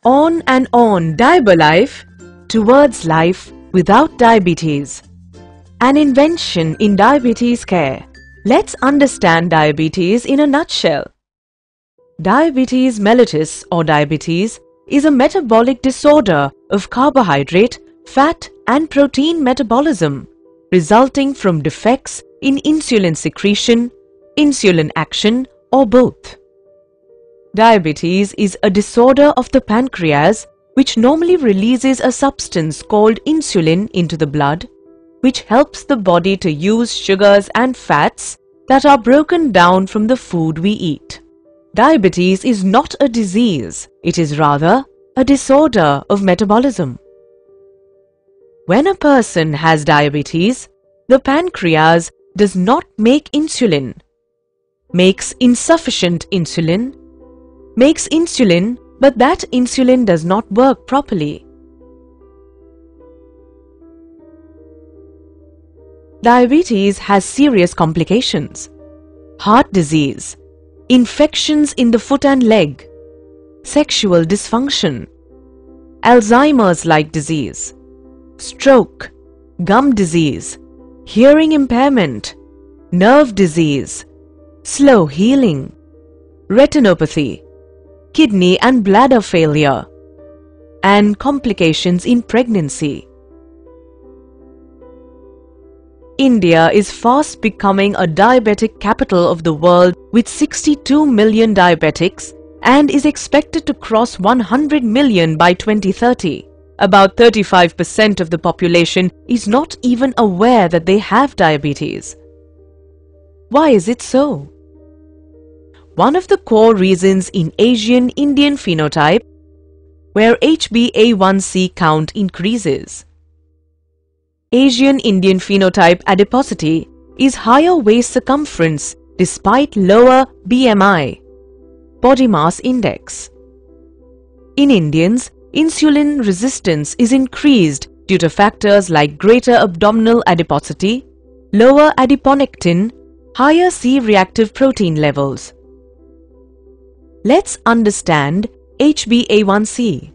On and on, Diabalife, towards life without diabetes. An invention in diabetes care. Let's understand diabetes in a nutshell. Diabetes mellitus or diabetes is a metabolic disorder of carbohydrate, fat and protein metabolism resulting from defects in insulin secretion, insulin action or both. Diabetes is a disorder of the pancreas which normally releases a substance called insulin into the blood, which helps the body to use sugars and fats that are broken down from the food we eat. Diabetes is not a disease, it is rather a disorder of metabolism. When a person has diabetes, the pancreas does not make insulin, makes insufficient insulin, makes insulin, but that insulin does not work properly. Diabetes has serious complications: heart disease, infections in the foot and leg, sexual dysfunction, Alzheimer's-like disease, stroke, gum disease, hearing impairment, nerve disease, slow healing, retinopathy, kidney and bladder failure, and complications in pregnancy. India is fast becoming a diabetic capital of the world with 62 million diabetics and is expected to cross 100 million by 2030. About 35% of the population is not even aware that they have diabetes. Why is it so? One of the core reasons in Asian Indian phenotype, where HbA1c count increases. Asian Indian phenotype adiposity is higher waist circumference despite lower BMI, body mass index. In Indians, insulin resistance is increased due to factors like greater abdominal adiposity, lower adiponectin, higher C-reactive protein levels. Let's understand HbA1c.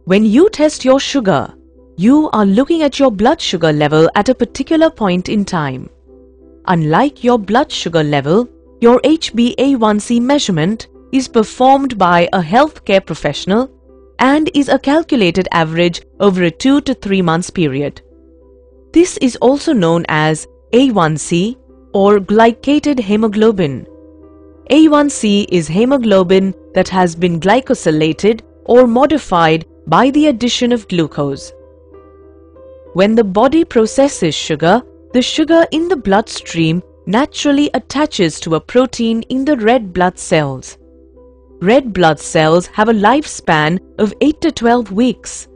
When you test your sugar, you are looking at your blood sugar level at a particular point in time. Unlike your blood sugar level, your HbA1c measurement is performed by a healthcare professional and is a calculated average over a 2 to 3 months period. This is also known as A1c or glycated hemoglobin. A1c is hemoglobin that has been glycosylated or modified by the addition of glucose. When the body processes sugar, the sugar in the bloodstream naturally attaches to a protein in the red blood cells. Red blood cells have a lifespan of 8 to 12 weeks.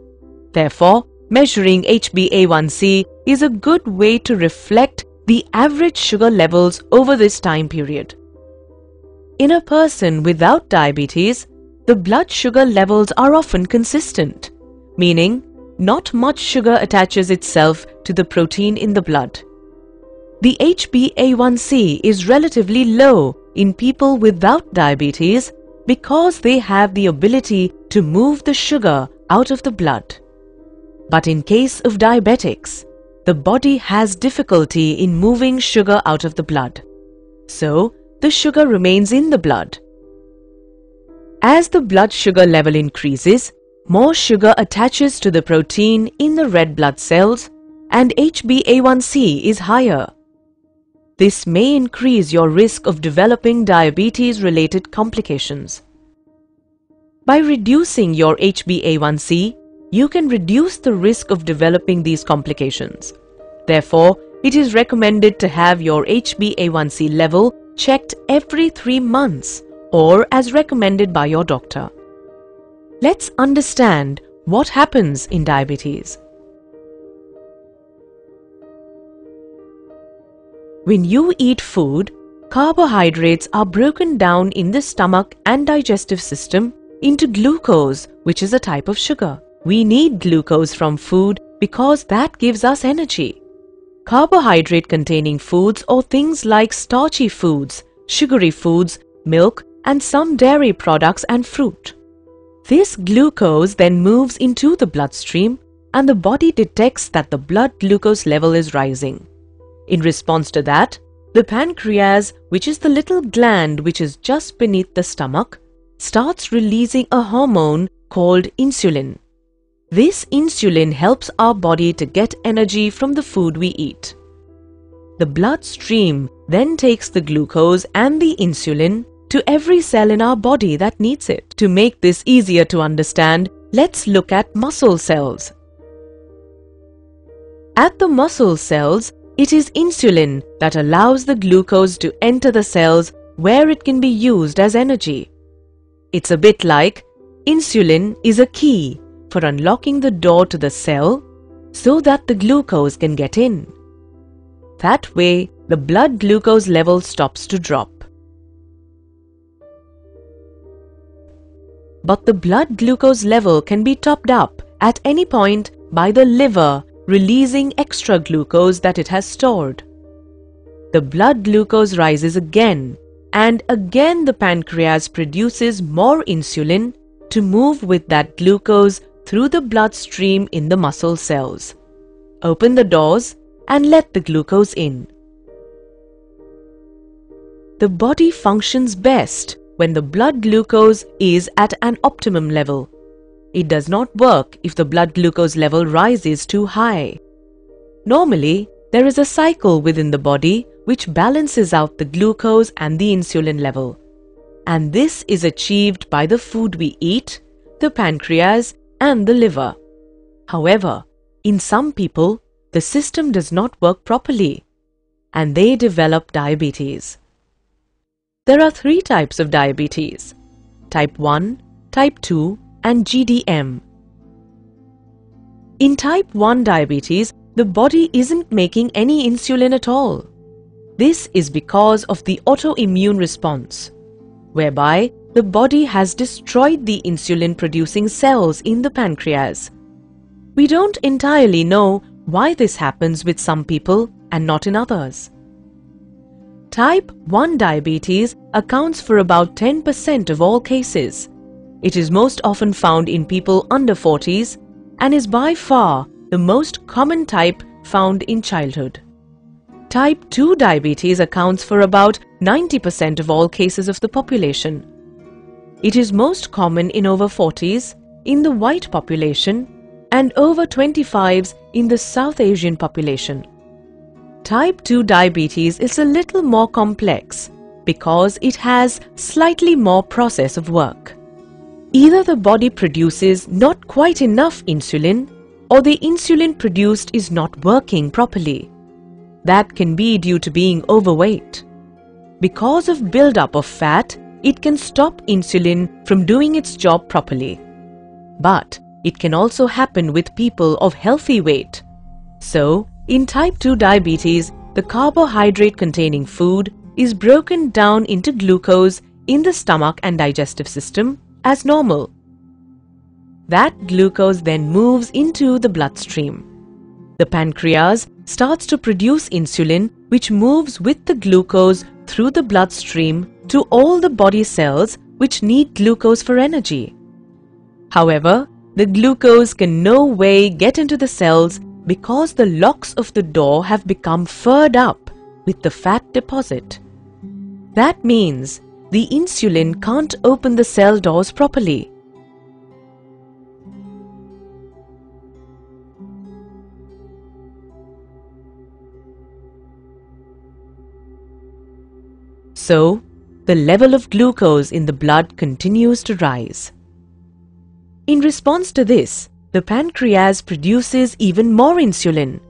Therefore, measuring HbA1c is a good way to reflect the average sugar levels over this time period. In a person without diabetes, the blood sugar levels are often consistent, meaning not much sugar attaches itself to the protein in the blood. The HbA1c is relatively low in people without diabetes because they have the ability to move the sugar out of the blood. But in case of diabetics, the body has difficulty in moving sugar out of the blood. So, the sugar remains in the blood. As the blood sugar level increases, more sugar attaches to the protein in the red blood cells and HbA1c is higher. This may increase your risk of developing diabetes-related complications. By reducing your HbA1c, you can reduce the risk of developing these complications. Therefore, it is recommended to have your HbA1c level checked every 3 months or as recommended by your doctor. Let's understand what happens in diabetes. When you eat food, carbohydrates are broken down in the stomach and digestive system into glucose, which is a type of sugar. We need glucose from food because that gives us energy. Carbohydrate-containing foods or things like starchy foods, sugary foods, milk, and some dairy products and fruit. This glucose then moves into the bloodstream and the body detects that the blood glucose level is rising. In response to that, the pancreas, which is the little gland which is just beneath the stomach, starts releasing a hormone called insulin. This insulin helps our body to get energy from the food we eat. The bloodstream then takes the glucose and the insulin to every cell in our body that needs it. To make this easier to understand, let's look at muscle cells. At the muscle cells, it is insulin that allows the glucose to enter the cells where it can be used as energy. It's a bit like insulin is a key for unlocking the door to the cell so that the glucose can get in. That way, the blood glucose level stops to drop. But the blood glucose level can be topped up at any point by the liver releasing extra glucose that it has stored. The blood glucose rises again, and again the pancreas produces more insulin to move with that glucose through the bloodstream in the muscle cells. Open the doors and let the glucose in. The body functions best when the blood glucose is at an optimum level. It does not work if the blood glucose level rises too high. Normally, there is a cycle within the body which balances out the glucose and the insulin level. And this is achieved by the food we eat, the pancreas, and the liver. However, in some people, the system does not work properly, and they develop diabetes. There are 3 types of diabetes: type 1, type 2, and GDM. In type 1 diabetes, the body isn't making any insulin at all. This is because of the autoimmune response, whereby the body has destroyed the insulin-producing cells in the pancreas. We don't entirely know why this happens with some people and not in others. Type 1 diabetes accounts for about 10% of all cases. It is most often found in people under 40s and is by far the most common type found in childhood. Type 2 diabetes accounts for about 90% of all cases of the population. It is most common in over 40s, in the white population, and over 25s in the South Asian population. Type 2 diabetes is a little more complex because it has slightly more process of work. Either the body produces not quite enough insulin, or the insulin produced is not working properly. That can be due to being overweight. Because of buildup of fat, it can stop insulin from doing its job properly. But it can also happen with people of healthy weight. So, in type 2 diabetes, the carbohydrate-containing food is broken down into glucose in the stomach and digestive system as normal. That glucose then moves into the bloodstream. The pancreas starts to produce insulin, which moves with the glucose through the bloodstream to all the body cells which need glucose for energy. However, the glucose can no way get into the cells because the locks of the door have become furred up with the fat deposit. That means the insulin can't open the cell doors properly. So, the level of glucose in the blood continues to rise. In response to this, the pancreas produces even more insulin.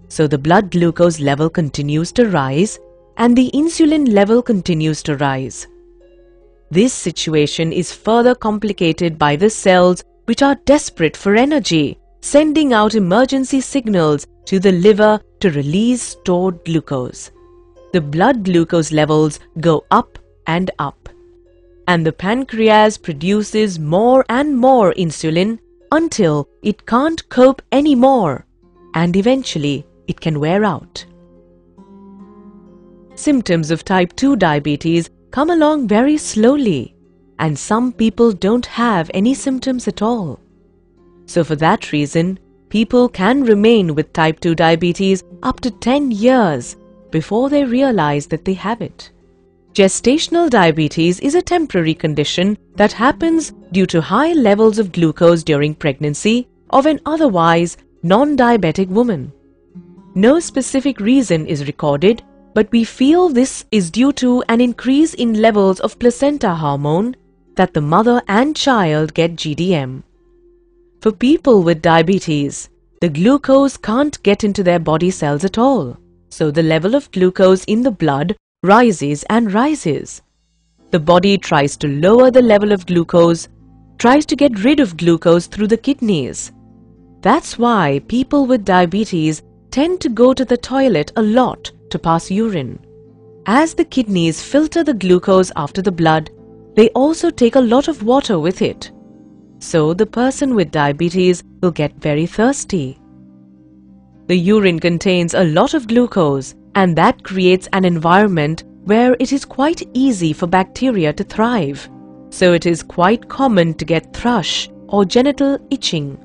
So the blood glucose level continues to rise and the insulin level continues to rise. This situation is further complicated by the cells which are desperate for energy, sending out emergency signals to the liver to release stored glucose. The blood glucose levels go up and up, and the pancreas produces more and more insulin until it can't cope anymore, and eventually it can wear out. Symptoms of type 2 diabetes come along very slowly. and some people don't have any symptoms at all. So for that reason, people can remain with type 2 diabetes up to 10 years before they realize that they have it. Gestational diabetes is a temporary condition that happens due to high levels of glucose during pregnancy of an otherwise non-diabetic woman. No specific reason is recorded, but we feel this is due to an increase in levels of placenta hormone that the mother and child get GDM. For people with diabetes, the glucose can't get into their body cells at all, so the level of glucose in the blood rises and rises. The body tries to lower the level of glucose, tries to get rid of glucose through the kidneys. That's why people with diabetes tend to go to the toilet a lot to pass urine. As the kidneys filter the glucose after the blood, they also take a lot of water with it. So the person with diabetes will get very thirsty. The urine contains a lot of glucose, and that creates an environment where it is quite easy for bacteria to thrive. So it is quite common to get thrush or genital itching.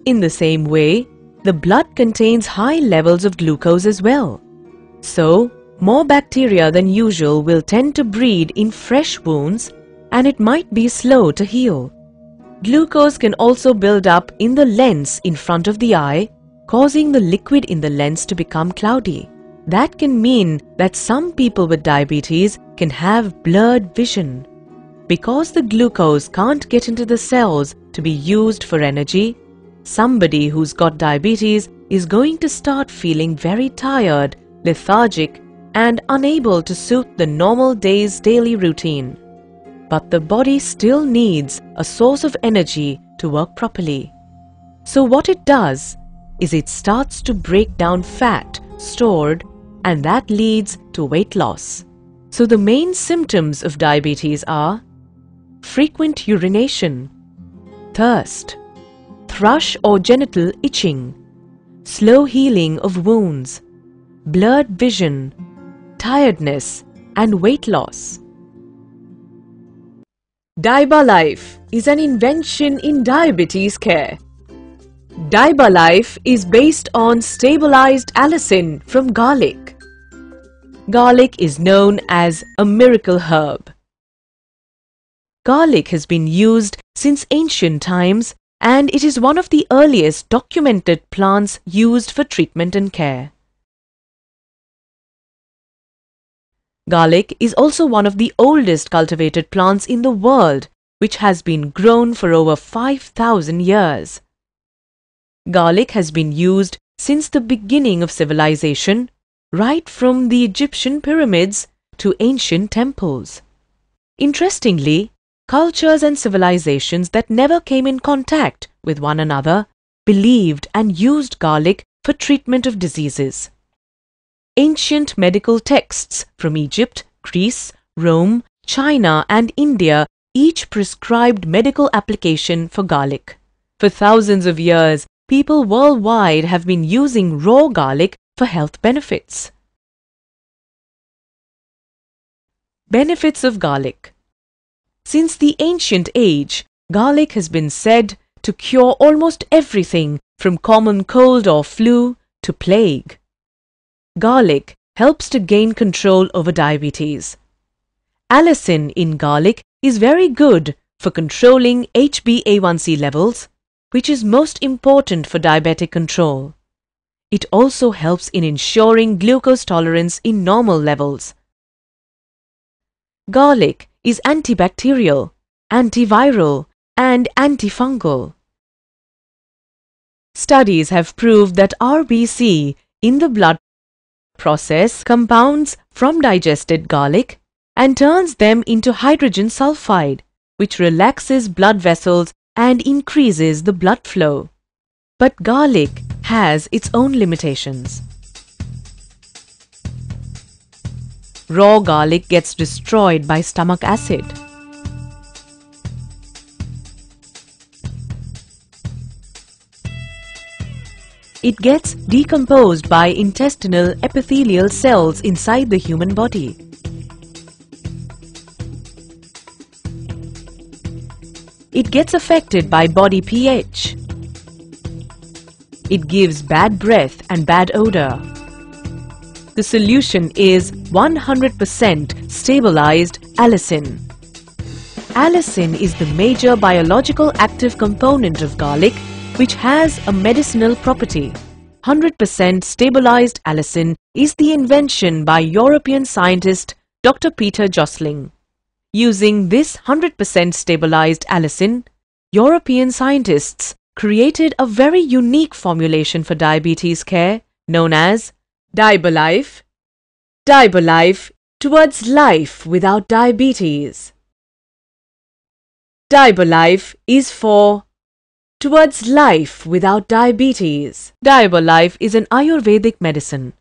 In the same way, the blood contains high levels of glucose as well. So, more bacteria than usual will tend to breed in fresh wounds, and it might be slow to heal. Glucose can also build up in the lens in front of the eye, causing the liquid in the lens to become cloudy. That can mean that some people with diabetes can have blurred vision. Because the glucose can't get into the cells to be used for energy, somebody who's got diabetes is going to start feeling very tired, lethargic, and unable to suit the normal day's daily routine. But the body still needs a source of energy to work properly. So what it does is it starts to break down fat stored, and that leads to weight loss. So the main symptoms of diabetes are frequent urination, thirst, thrush or genital itching, slow healing of wounds, blurred vision, tiredness, and weight loss. Diabalife is an invention in diabetes care. Diabalife is based on stabilized allicin from garlic. Garlic is known as a miracle herb. Garlic has been used since ancient times, and it is one of the earliest documented plants used for treatment and care. Garlic is also one of the oldest cultivated plants in the world, which has been grown for over 5,000 years. Garlic has been used since the beginning of civilization, right from the Egyptian pyramids to ancient temples. Interestingly, cultures and civilizations that never came in contact with one another believed and used garlic for treatment of diseases. Ancient medical texts from Egypt, Greece, Rome, China, and India each prescribed medical application for garlic. For thousands of years, people worldwide have been using raw garlic for health benefits. Benefits of garlic. Since the ancient age, garlic has been said to cure almost everything from common cold or flu to plague. Garlic helps to gain control over diabetes. Allicin in garlic is very good for controlling HbA1c levels, which is most important for diabetic control. It also helps in ensuring glucose tolerance in normal levels. Garlic is antibacterial, antiviral, and antifungal. Studies have proved that RBC in the blood process compounds from digested garlic and turns them into hydrogen sulfide, which relaxes blood vessels and increases the blood flow. But garlic has its own limitations. Raw garlic gets destroyed by stomach acid. It gets decomposed by intestinal epithelial cells inside the human body. It gets affected by body pH. It gives bad breath and bad odor. The solution is 100% stabilized allicin. Allicin is the major biological active component of garlic, which has a medicinal property. 100% stabilized allicin is the invention by European scientist Dr. Peter Josling. Using this 100% stabilized allicin, European scientists created a very unique formulation for diabetes care known as Diabalife. Diabalife towards life without diabetes. Diabalife is for towards life without diabetes. Diabalife is an Ayurvedic medicine.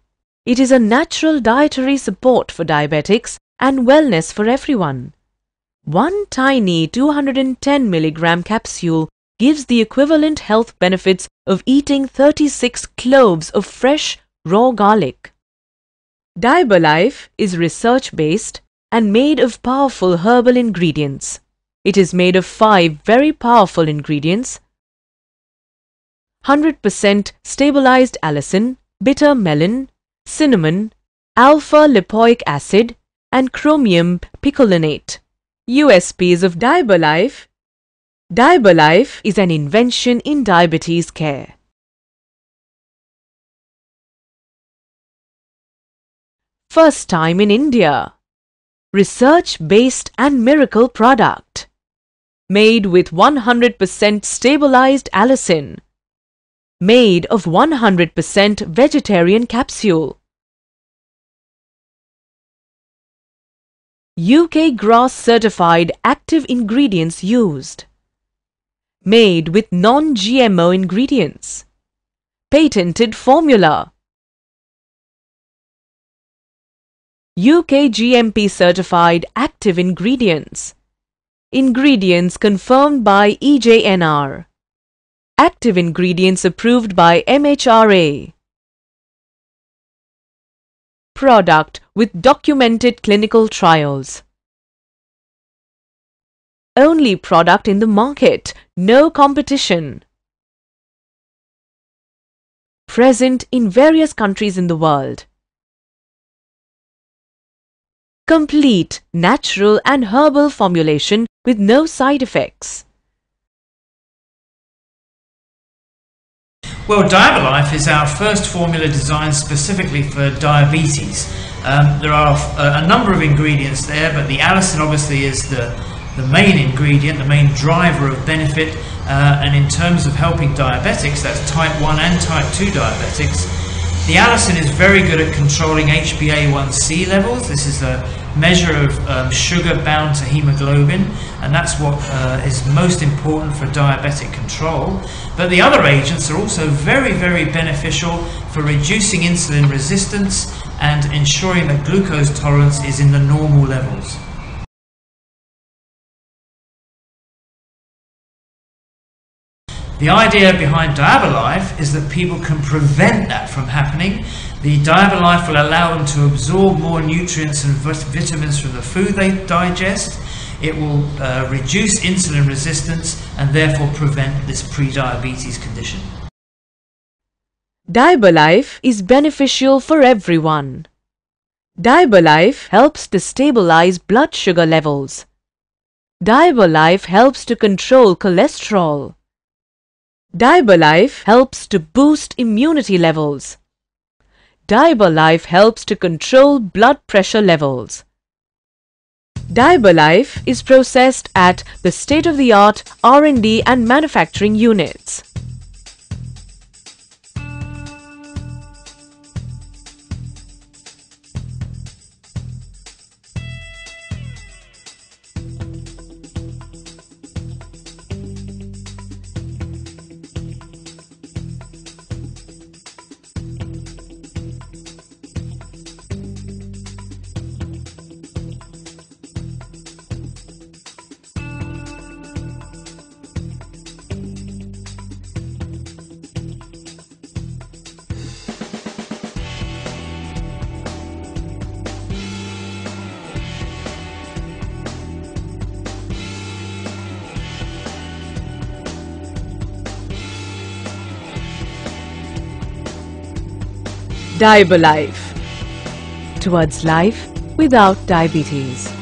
It is a natural dietary support for diabetics and wellness for everyone. One tiny 210 mg capsule gives the equivalent health benefits of eating 36 cloves of fresh, raw garlic. Diabalife is research-based and made of powerful herbal ingredients. It is made of 5 very powerful ingredients: 100% stabilized allicin, bitter melon, cinnamon, alpha-lipoic acid, and chromium picolinate. USPs of Diabalife. Diabalife is an invention in diabetes care. First time in India. Research-based and miracle product. Made with 100% stabilized allicin. Made of 100% vegetarian capsule. UK GRAS certified active ingredients used. Made with non-GMO ingredients. Patented formula. UK GMP certified active ingredients. Ingredients confirmed by EJNR. Active ingredients approved by MHRA. Product with documented clinical trials. Only product in the market, no competition. Present in various countries in the world. Complete, natural and herbal formulation with no side effects. Well, Diabalife is our first formula designed specifically for diabetes. There are a number of ingredients there, but the allicin obviously is the main ingredient, the main driver of benefit, and in terms of helping diabetics, that's type 1 and type 2 diabetics. The allicin is very good at controlling HbA1c levels. This is a measure of sugar bound to hemoglobin, and that's what is most important for diabetic control. But the other agents are also very, very beneficial for reducing insulin resistance and ensuring that glucose tolerance is in the normal levels. The idea behind Diabalife is that people can prevent that from happening. The Diabalife will allow them to absorb more nutrients and vitamins from the food they digest. It will reduce insulin resistance and therefore prevent this pre-diabetes condition. Diabalife is beneficial for everyone. Diabalife helps to stabilize blood sugar levels. Diabalife helps to control cholesterol. Diabalife helps to boost immunity levels. Diabalife helps to control blood pressure levels. Diabalife is processed at the state-of-the-art R&D and manufacturing units. Diabalife. Towards life without diabetes.